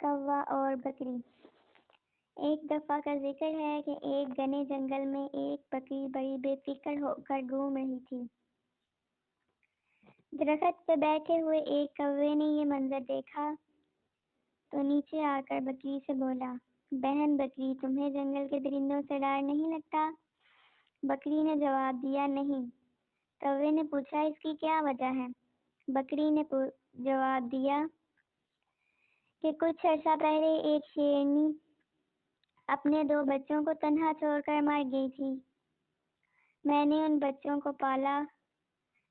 کوا اور بکری۔ ایک دفعہ کا ذکر ہے کہ ایک گھنے جنگل میں ایک بکری بڑی بے فکر ہو کر گھوم رہی تھی۔ درخت پہ بیٹھے ہوئے ایک کوے نے یہ منظر دیکھا تو نیچے آ کر بکری سے بولا، بہن بکری، تمہیں جنگل کے درندوں سے ڈر نہیں لگتا؟ بکری نے جواب دیا، نہیں۔ کوے نے پوچھا، اس کی کیا وجہ ہے؟ بکری نے جواب دیا کہ کچھ عرصہ پہلے ایک شیرنی اپنے 2 بچوں کو تنہا چھوڑ کر مر گئی تھی۔ میں نے ان بچوں کو پالا،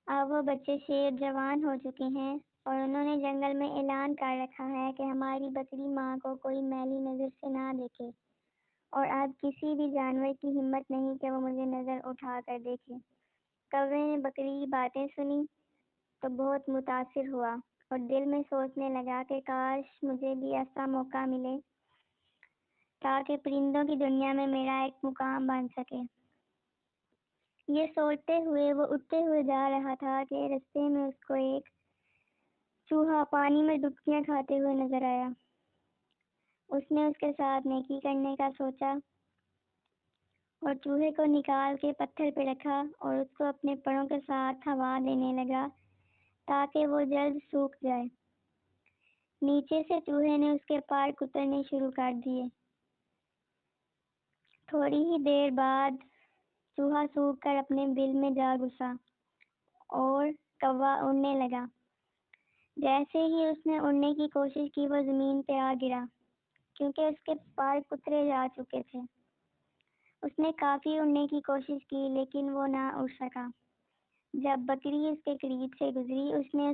اب وہ بچے شیر جوان ہو چکے ہیں اور انہوں نے جنگل میں اعلان کر رکھا ہے کہ ہماری بکری ماں کو کوئی میلی نظر سے نہ دیکھے، اور اب کسی بھی جانور کی ہمت نہیں کہ وہ مجھے نظر اٹھا کر دیکھے۔ کوے نے بکری کی باتیں سنی تو بہت متاثر ہوا اور دل میں سوچنے لگا کہ کاش مجھے بھی ایسا موقع ملے تاکہ پرندوں کی دنیا میں میرا ایک مقام بن سکے۔ یہ سوچتے ہوئے وہ اٹھتے ہوئے جا رہا تھا کہ رستے میں اس کو ایک چوہا پانی میں ڈبکیاں کھاتے ہوئے نظر آیا۔ اس نے اس کے ساتھ نیکی کرنے کا سوچا اور چوہے کو نکال کے پتھر پہ رکھا اور اس کو اپنے پروں کے ساتھ ہوا دینے لگا تاکہ وہ جلد سوکھ جائے۔ نیچے سے چوہے نے اس کے پار کترنے شروع کر دیے۔ تھوڑی ہی دیر بعد چوہا سوکھ کر اپنے بل میں جا گھسا اور کوا اڑنے لگا۔ جیسے ہی اس نے اڑنے کی کوشش کی وہ زمین پہ آ گرا کیونکہ اس کے پار کترے جا چکے تھے۔ اس نے کافی اڑنے کی کوشش کی لیکن وہ نہ اڑ سکا۔ جب بکری اس کے قریب سے گزری اس نے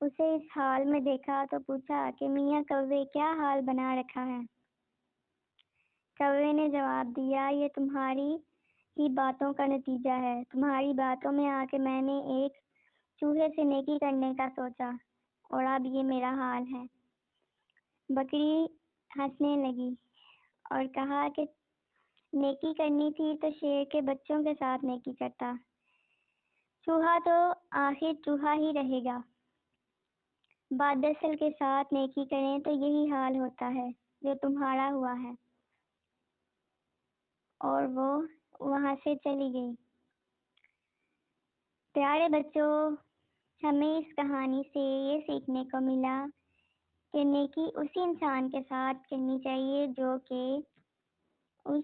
اسے اس حال میں دیکھا تو پوچھا کہ میاں کوے، کیا حال بنا رکھا ہے؟ کوے نے جواب دیا، یہ تمہاری ہی باتوں کا نتیجہ ہے۔ تمہاری باتوں میں آ کے میں نے ایک چوہے سے نیکی کرنے کا سوچا اور اب یہ میرا حال ہے۔ بکری ہنسنے لگی اور کہا کہ نیکی کرنی تھی تو شیر کے بچوں کے ساتھ نیکی کرتا۔ چوہا تو آخر چوہا ہی رہے گا۔ بادرسل کے ساتھ نیکی کریں تو یہی حال ہوتا ہے جو تمہارا ہوا ہے۔ اور وہ وہاں سے چلی گئی۔ پیارے بچوں، ہمیں اس کہانی سے یہ سیکھنے کو ملا کہ نیکی اسی انسان کے ساتھ کرنی چاہیے جو کہ اس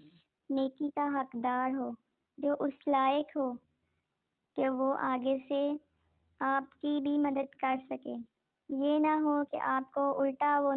نیکی کا حقدار ہو، جو اس لائق ہو کہ وہ آگے سے آپ کی بھی مدد کر سکے۔ یہ نہ ہو کہ آپ کو الٹا وہ